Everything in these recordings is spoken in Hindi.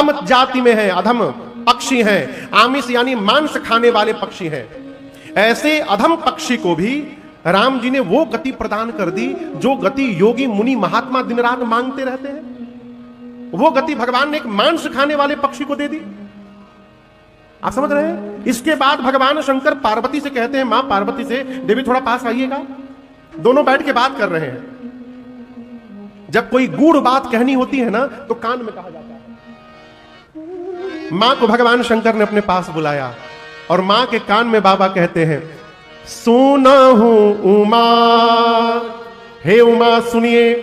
अधम जाति में है, अधम पक्षी हैं, आमिष यानी मांस खाने वाले पक्षी हैं। ऐसे अधम पक्षी को भी राम जी ने वो गति प्रदान कर दी जो गति योगी मुनि महात्मा दिन रात मांगते रहते हैं। वो गति भगवान ने एक मांस खाने वाले पक्षी को दे दी। आप समझ रहे हैं? इसके बाद भगवान शंकर पार्वती से कहते हैं, मां पार्वती से, देवी थोड़ा पास आइएगा। दोनों बैठ के बात कर रहे हैं। जब कोई गूढ़ बात कहनी होती है ना तो कान में कहा जाता है। मां को भगवान शंकर ने अपने पास बुलाया और मां के कान में बाबा कहते हैं, सुना हूं उमा, हे उमा सुनिए,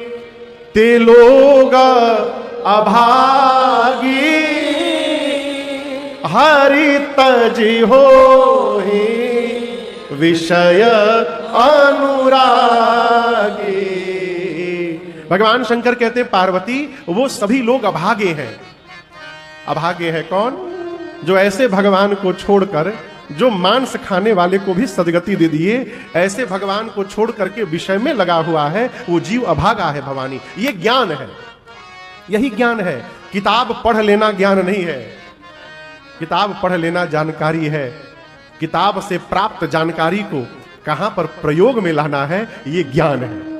ते लोग अभागी हरि तजी हो विषय अनुरागी। भगवान शंकर कहते हैं, पार्वती वो सभी लोग अभागे हैं। अभागे है कौन? जो ऐसे भगवान को छोड़कर, जो मांस खाने वाले को भी सदगति दे दिए, ऐसे भगवान को छोड़ करके विषय में लगा हुआ है, वो जीव अभागा है भवानी। ये ज्ञान है, यही ज्ञान है। किताब पढ़ लेना ज्ञान नहीं है, किताब पढ़ लेना जानकारी है। किताब से प्राप्त जानकारी को कहां पर प्रयोग में लाना है, ये ज्ञान है।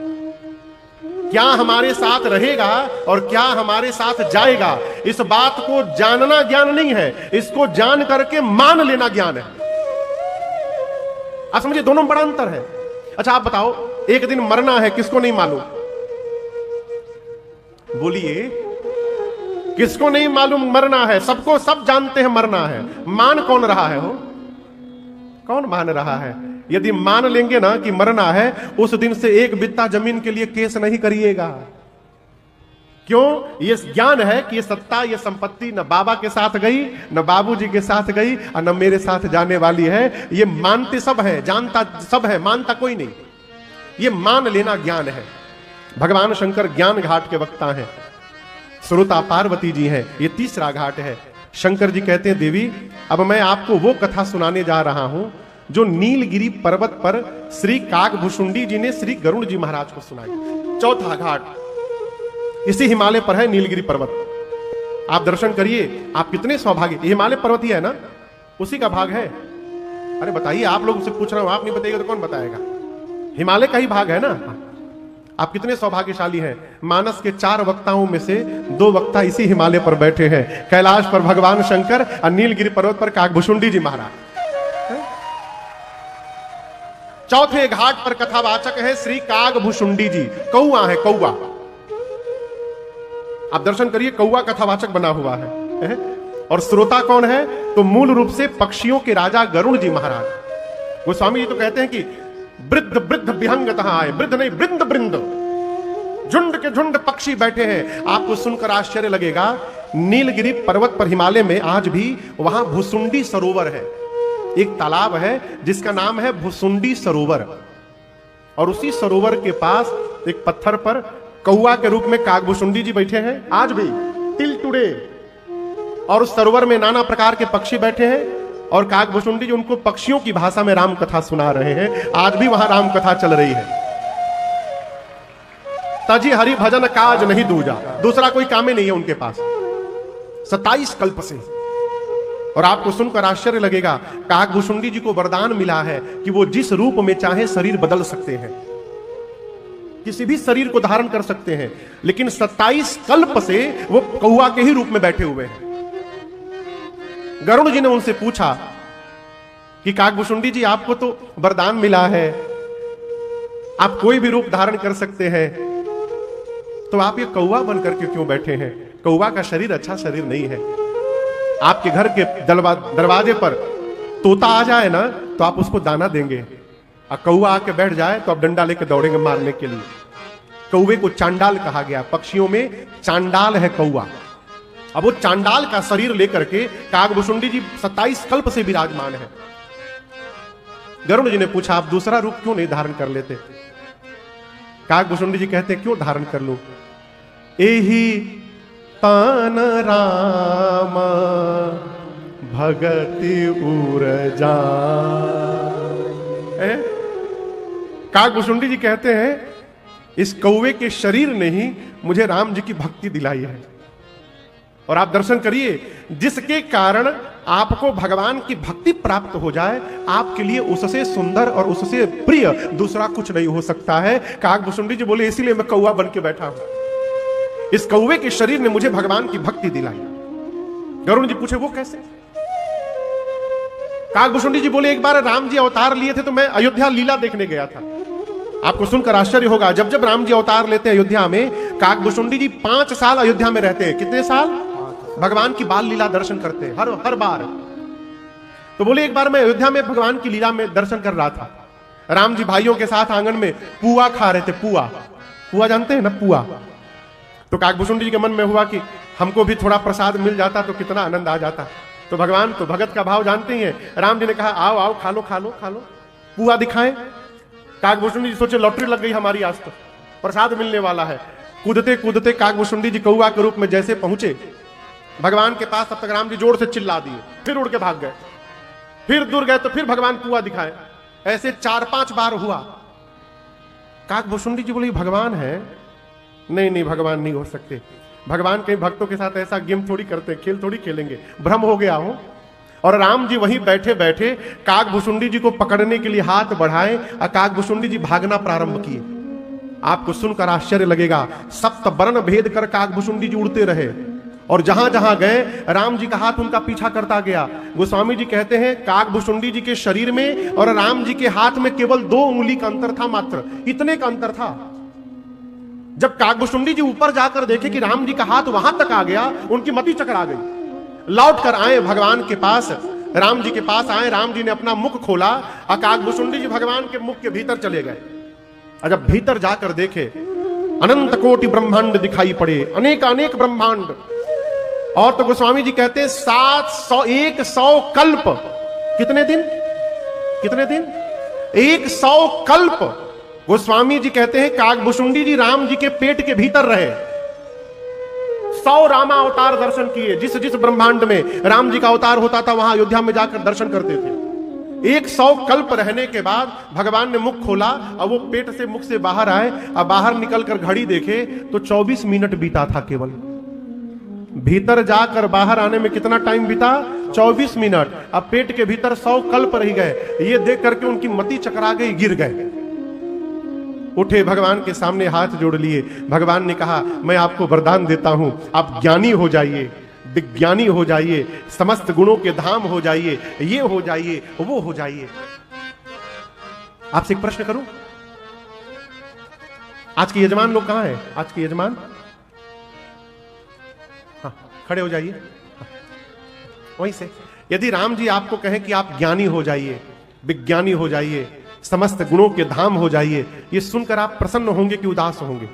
क्या हमारे साथ रहेगा और क्या हमारे साथ जाएगा, इस बात को जानना ज्ञान नहीं है, इसको जान करके मान लेना ज्ञान है। आप समझिए, दोनों में बड़ा अंतर है। अच्छा आप बताओ, एक दिन मरना है, किसको नहीं मालूम? बोलिए, किसको नहीं मालूम मरना है? सबको, सब जानते हैं मरना है। मान कौन रहा है? हो कौन मान रहा है? यदि मान लेंगे ना कि मरना है, उस दिन से एक बित्ता जमीन के लिए केस नहीं करिएगा। क्यों? ये ज्ञान है कि ये सत्ता, ये संपत्ति न बाबा के साथ गई, न बाबूजी के साथ गई, और न मेरे साथ जाने वाली है। ये मानते सब है, जानता सब है, मानता कोई नहीं। ये मान लेना ज्ञान है। भगवान शंकर ज्ञान घाट के वक्ता हैं, श्रोता पार्वती जी हैं। ये तीसरा घाट है। शंकर जी कहते हैं, देवी अब मैं आपको वो कथा सुनाने जा रहा हूं जो नीलगिरी पर्वत पर श्री काकभुशुंडी जी ने श्री गरुड़ जी महाराज को सुनाई। चौथा घाट इसी हिमालय पर है, नीलगिरी पर्वत। आप दर्शन करिए, आप कितने सौभाग्य। हिमालय पर्वत ही है ना, उसी का भाग है। अरे बताइए, आप लोग से पूछ रहा हूं, आप नहीं बताइएगा तो कौन बताएगा? हिमालय का ही भाग है ना। आप कितने सौभाग्यशाली हैं। मानस के 4 वक्ताओं में से 2 वक्ता इसी हिमालय पर बैठे हैं। कैलाश पर भगवान शंकर और नीलगिरी पर्वत पर काकभुशुंडी जी महाराज। चौथे घाट पर कथावाचक है श्री काकभुशुंडी जी। कौआ है, कौआ। आप दर्शन करिए, कौआ कथावाचक बना हुआ है। और श्रोता कौन है? तो मूल रूप से पक्षियों के राजा गरुड़ जी महाराज। गोस्वामी जी तो कहते हैं कि वृद्ध वृद्ध विहंग तहां आए, वृद्ध नहीं वृंद वृंद, झुंड के झुंड पक्षी बैठे हैं। आपको सुनकर आश्चर्य लगेगा, नीलगिरी पर्वत पर हिमालय में आज भी वहां भुसुंडी सरोवर है। एक तालाब है जिसका नाम है भुसुंडी सरोवर, और उसी सरोवर के पास एक पत्थर पर कौआ के रूप में काकभुशुंडी जी बैठे हैं आज भी, टिल टुडे। और उस सरोवर में नाना प्रकार के पक्षी बैठे हैं, और काकभुशुंडी जी उनको पक्षियों की भाषा में राम कथा सुना रहे हैं। आज भी वहां राम कथा चल रही है। तजी हरि भजन काज नहीं दूजा, दूसरा कोई काम ही नहीं है उनके पास 27 कल्प से। और आपको सुनकर आश्चर्य लगेगा, काकभुशुंडी जी को वरदान मिला है कि वो जिस रूप में चाहे शरीर बदल सकते हैं, किसी भी शरीर को धारण कर सकते हैं। लेकिन 27 कल्प से वो कौआ के ही रूप में बैठे हुए हैं। गरुड़ जी ने उनसे पूछा कि काकभुशुंडी जी, आपको तो वरदान मिला है, आप कोई भी रूप धारण कर सकते हैं, तो आप ये कौआ बनकर के क्यों बैठे हैं? कौआ का शरीर अच्छा शरीर नहीं है। आपके घर के दरवाजे पर तोता आ जाए ना तो आप उसको दाना देंगे, और कौआ आके बैठ जाए तो आप डंडा लेके दौड़ेंगे मारने के लिए। कौवे को चांडाल कहा गया, पक्षियों में चांडाल है कौआ। अब वो चांडाल का शरीर लेकर के काकभुशुंडी जी 27 कल्प से विराजमान है। गरुड़ जी ने पूछा, आप दूसरा रूप क्यों नहीं धारण कर लेते? काकभुशुंडी जी कहते, क्यों धारण कर लूं? एही तान राम भगति उरजा। काकभुशुंडी जी कहते हैं, इस कौवे के शरीर ने ही मुझे राम जी की भक्ति दिलाई है। और आप दर्शन करिए, जिसके कारण आपको भगवान की भक्ति प्राप्त हो जाए, आपके लिए उससे सुंदर और उससे प्रिय दूसरा कुछ नहीं हो सकता है। काकभुसुंडी जी बोले, इसीलिए मैं कौवा बन के बैठा हूं। इस कौवे के शरीर ने मुझे भगवान की भक्ति दिलाई। गरुड़ जी पूछे, वो कैसे? काकभुसुंडी जी बोले, एक बार राम जी अवतार लिए थे तो मैं अयोध्या लीला देखने गया था। आपको सुनकर आश्चर्य होगा, जब जब राम जी अवतार लेते हैं अयोध्या में, काकभुसुंडी जी 5 साल अयोध्या में रहते हैं। कितने साल? भगवान की बाल लीला दर्शन करते हैं हर बार। तो बोले, एक बार मैं अयोध्या में भगवान की लीला में दर्शन कर रहा था। राम जी भाइयों के साथ आंगन में पुआ खा रहे थे। पुआ जानते हैं ना, पुआ। तो काकभुसुंडी जी के मन में हुआ कि हमको भी थोड़ा प्रसाद मिल जाता तो कितना आनंद आ जाता। तो भगवान तो भगत का भाव जानते ही हैं। राम जी ने कहा, आओ आओ, खा लो खा लो खा लो, पुआ दिखाएं। काकभुसुंडी जी सोचे, लॉटरी लग गई हमारी, आज तो प्रसाद मिलने वाला है। कूदते कूदते काकभुसुंडी जी कौवा के रूप में जैसे पहुंचे भगवान के पास, तब तक राम जी जोर से चिल्ला दिए, फिर उड़ के भाग गए। फिर दूर गए तो फिर भगवान पुआ दिखाए। ऐसे 4-5 बार हुआ। काकभुसुंडी जी बोली, भगवान है? नहीं नहीं, भगवान नहीं हो सकते। भगवान कई भक्तों के साथ ऐसा गेम थोड़ी करते, खेल थोड़ी खेलेंगे, भ्रम हो गया हो। और राम जी वहीं बैठे बैठे काकभुसुंडी जी को पकड़ने के लिए हाथ बढ़ाए और काकभुसुंडी जी भागना प्रारंभ किए। आपको सुनकर आश्चर्य लगेगा, 7 वर्ण भेद कर काकभुसुंडी जी उड़ते रहे और जहां जहां गए राम जी का हाथ उनका पीछा करता गया। गोस्वामी जी कहते हैं, काकभुसुंडी जी के शरीर में और राम जी के हाथ में केवल 2 उंगली का अंतर था, मात्र इतने का अंतर था। जब काकभुसुंडी जी ऊपर जाकर देखे कि राम जी का हाथ वहां तक आ गया, उनकी मति चकरा गई। लौट कर आए भगवान के पास, राम जी के पास आए। राम जी ने अपना मुख खोला और काकभुसुंडी जी भगवान के मुख के भीतर चले गए। और जब भीतर जाकर देखे, अनंत कोटि ब्रह्मांड दिखाई पड़े, अनेक अनेक ब्रह्मांड। और तो गोस्वामी जी कहते हैं 100 कल्प। कितने दिन? 100 कल्प गोस्वामी जी कहते हैं काकभुसुंडी जी राम जी के पेट के भीतर रहे। 100 रामा अवतार दर्शन किए। जिस जिस ब्रह्मांड में राम जी का अवतार होता था वहां अयोध्या में जाकर दर्शन करते थे। 100 कल्प रहने के बाद भगवान ने मुख खोला और वो पेट से मुख से बाहर आए और बाहर निकलकर घड़ी देखे तो 24 मिनट बीता था केवल। भीतर जाकर बाहर आने में कितना टाइम बीता? 24 मिनट। अब पेट के भीतर 100 कल्प रह गए। ये देख करके उनकी मति चकरा गई, गिर गए। उठे, भगवान के सामने हाथ जोड़ लिए। भगवान ने कहा, मैं आपको वरदान देता हूं, आप ज्ञानी हो जाइए, विज्ञानी हो जाइए, समस्त गुणों के धाम हो जाइए, ये हो जाइए, वो हो जाइए। आपसे एक प्रश्न करूं, आज के यजमान लोग कहां हैं? आज के यजमान, हाँ, खड़े हो जाइए। हाँ, वहीं से। यदि राम जी आपको कहें कि आप ज्ञानी हो जाइए, विज्ञानी हो जाइए, समस्त गुणों के धाम हो जाइए, ये सुनकर आप प्रसन्न होंगे कि उदास होंगे?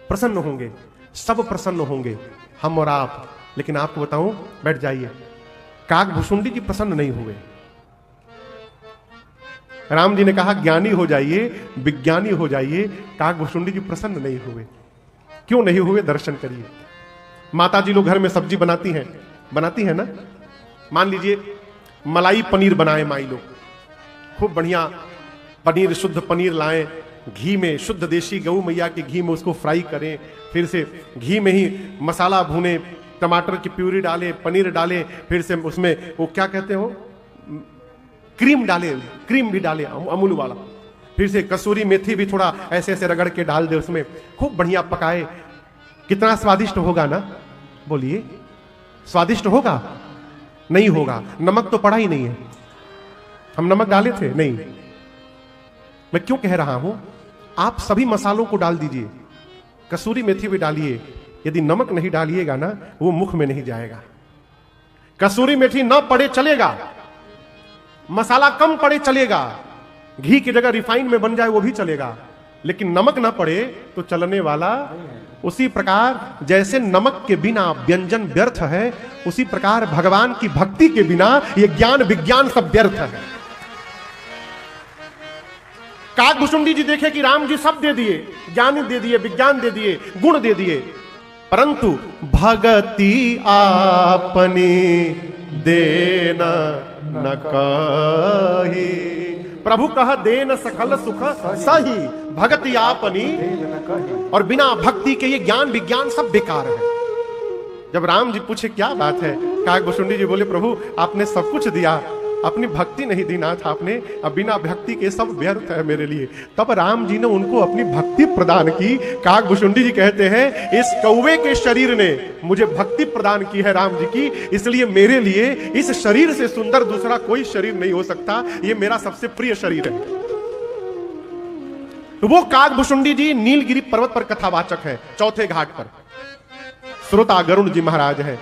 प्रसन्न होंगे, सब प्रसन्न होंगे, हम और आप। लेकिन आपको बताऊं, बैठ जाइए, काकभुसुंडी जी प्रसन्न नहीं हुए। राम जी ने कहा ज्ञानी हो जाइए, विज्ञानी हो जाइए, काकभुसुंडी जी प्रसन्न नहीं हुए। क्यों नहीं हुए? दर्शन करिए। माता जी लोग घर में सब्जी बनाती हैं ना। मान लीजिए मलाई पनीर बनाए माई लोग, खूब बढ़िया पनीर, शुद्ध पनीर लाएं, घी में, शुद्ध देशी गऊ मैया के घी में उसको फ्राई करें, फिर से घी में ही मसाला भूने, टमाटर की प्यूरी डालें, पनीर डालें, फिर से उसमें वो क्या कहते हो, क्रीम डालें, क्रीम भी डालें अमूल वाला, फिर से कसूरी मेथी भी थोड़ा ऐसे ऐसे रगड़ के डाल दे उसमें, खूब बढ़िया पकाए। कितना स्वादिष्ट होगा ना? बोलिए, स्वादिष्ट होगा? नहीं होगा। नमक तो पड़ा ही नहीं है। हम नमक डाले थे? नहीं। मैं क्यों कह रहा हूं, आप सभी मसालों को डाल दीजिए, कसूरी मेथी भी डालिए, यदि नमक नहीं डालिएगा ना, वो मुख में नहीं जाएगा। कसूरी मेथी ना पड़े चलेगा, मसाला कम पड़े चलेगा, घी की जगह रिफाइन में बन जाए वो भी चलेगा, लेकिन नमक ना पड़े तो चलने वाला। उसी प्रकार जैसे नमक के बिना व्यंजन व्यर्थ है, उसी प्रकार भगवान की भक्ति के बिना ये ज्ञान विज्ञान सब व्यर्थ है। काकभुसुंडी जी देखे कि राम जी सब दे दिए, ज्ञान दे दिए, विज्ञान दे दिए, गुण दे दिए, परंतु भगति आपनी देना न कही, प्रभु कह देन सकल सुख सही भक्ति आपनी, और बिना भक्ति के ये ज्ञान विज्ञान सब बेकार है। जब राम जी पूछे क्या बात है, काकभुशुंडी जी बोले प्रभु आपने सब कुछ दिया, अपनी भक्ति नहीं दी नाथ आपने, अब बिना भक्ति के सब व्यर्थ है मेरे लिए। तब राम जी ने उनको अपनी भक्ति प्रदान की। काकभुशुंडी जी कहते हैं इस कौवे के शरीर ने मुझे भक्ति प्रदान की है राम जी की, इसलिए मेरे लिए इस शरीर से सुंदर दूसरा कोई शरीर नहीं हो सकता, ये मेरा सबसे प्रिय शरीर है। तो वो काकभुशुंडी जी नीलगिरी पर्वत पर कथावाचक है, चौथे घाट पर श्रोता गरुण जी महाराज है।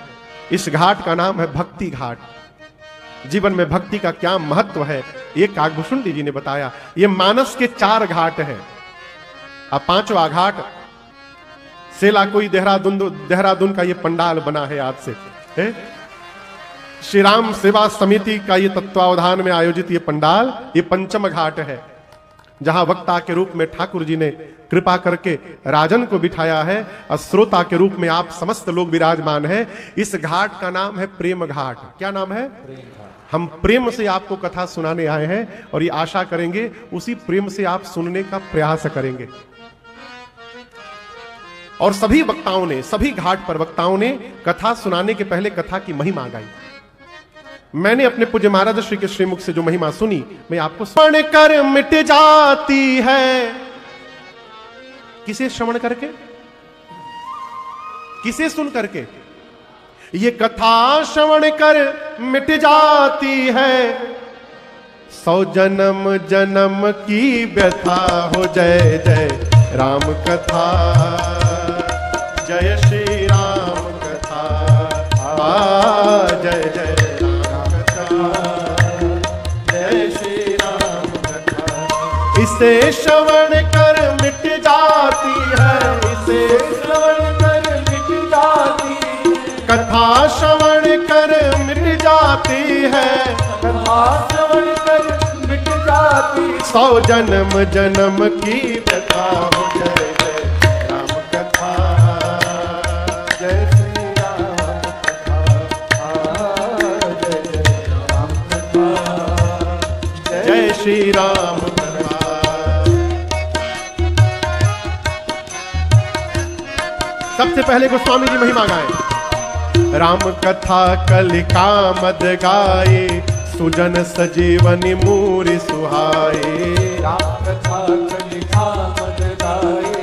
इस घाट का नाम है भक्ति घाट। जीवन में भक्ति का क्या महत्व है ये काकभुशुंडी जी ने बताया। ये मानस के 4 घाट हैं। अब 5वां घाट सेला कोई देहरादून का ये पंडाल बना है आज से, श्री राम सेवा समिति का ये तत्वावधान में आयोजित ये पंडाल, ये 5वां घाट है, जहां वक्ता के रूप में ठाकुर जी ने कृपा करके राजन को बिठाया है और श्रोता के रूप में आप समस्त लोग विराजमान हैं। इस घाट का नाम है प्रेम घाट। क्या नाम है? हम प्रेम से आपको कथा सुनाने आए हैं और ये आशा करेंगे उसी प्रेम से आप सुनने का प्रयास करेंगे। और सभी वक्ताओं ने, सभी घाट पर वक्ताओं ने कथा सुनाने के पहले कथा की महिमा गाई। मैंने अपने पूज्य महाराज श्री के श्रीमुख से जो महिमा सुनी, मैं आपको श्रवण कर मिट जाती है। किसे श्रवण करके? किसे सुन करके? ये कथा श्रवण कर मिट जाती है, 100 जन्म जन्म की व्यथा हो। जय जय राम कथा, जय श्री राम कथा, जय जय इसे श्रवण कर मिट जाती है, इसे श्रवण कर मिट जाती है, कथा श्रवण कर मिट जाती है, कथा श्रवण कर मिट जाती, 100 जन्म जन्म की व्यथा हो। जय जय राम कथा, जय श्री राम कथा, जय जय राम कथा, जय श्री राम। सबसे पहले गोस्वामी जी महिमा गाए। राम कथा कलिका मद गाए, सुजन सजीवनी मूरि सुहाए। राम कथा कलिका मद गाए,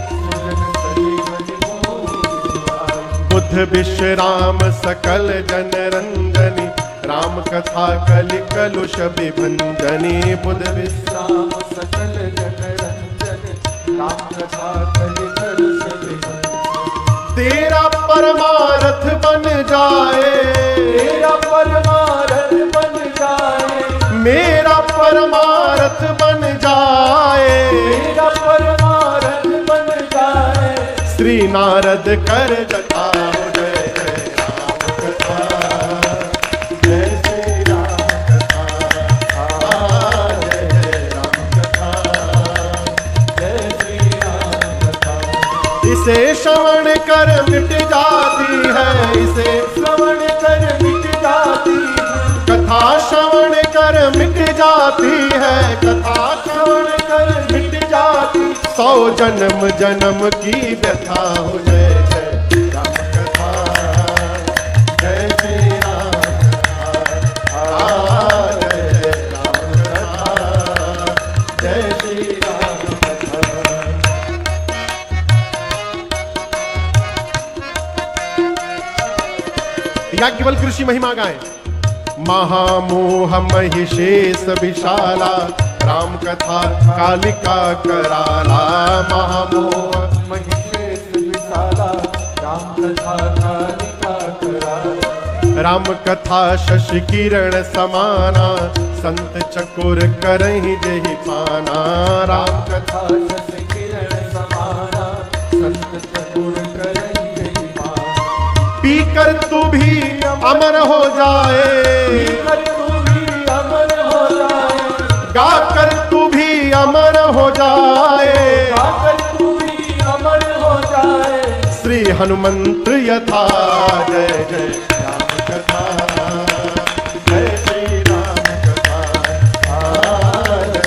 सुजन सजीवनी मूरि सुहाए। बुद्ध विश्राम सकल जन रंजनी, राम कथा कलि कलुष विभंजनी। बुद्ध विश्राम सकल जन रंजनी, राम कथा कलि कलुष विभंजनी। तेरा परमार्थ बन जाए, तेरा परमार्थ बन जाए, मेरा परमार्थ बन जाए, मेरा परमार्थ बन जाए। श्री नारद कर जता हो। जय जय राम कथा, जय श्री राम कथा, जय जय राम कथा, जय श्री राम कथा। इसे श्रवण कर मिट जाती है, इसे श्रवण कर मिट जाती है, कथा श्रवण कर मिट जाती है, कथा श्रवण कर मिट जाती, 100 जन्म जन्म की व्यथा हो। जय जय राम कथा, जय श्री राम कथा, जय जय राम कथा, जय श्री राम कथा। याज्ञवल्क्य ऋषि महिमा गाएं। महामोह महिषेश विशाला, राम कथा कालिका कराला। महामोह महिषेश विशाला, राम कथा कालिका कराला। राम कथा शशि किरण समाना, संत चकोर करहि जेहि पाना। राम कथा शशि किरण समाना, संत चकोर करहि जेहि पाना। पीकर तू भी अमर हो जाए, पीकर तू भी अमर हो जाए, गाकर तू भी अमर हो जाए, गाकर तू भी अमर हो जाए। श्री हनुमंत यथा। जय जय राम कथा, जय श्री राम कथा, जय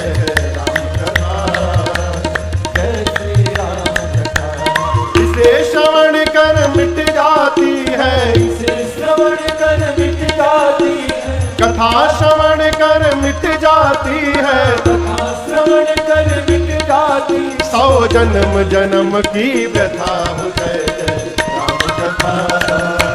कथा श्रवण कर मिट जाती है, कथा श्रवण कर मिट जाती, 100 जन्म जन्म की व्यथा हो। जय जय राम कथा।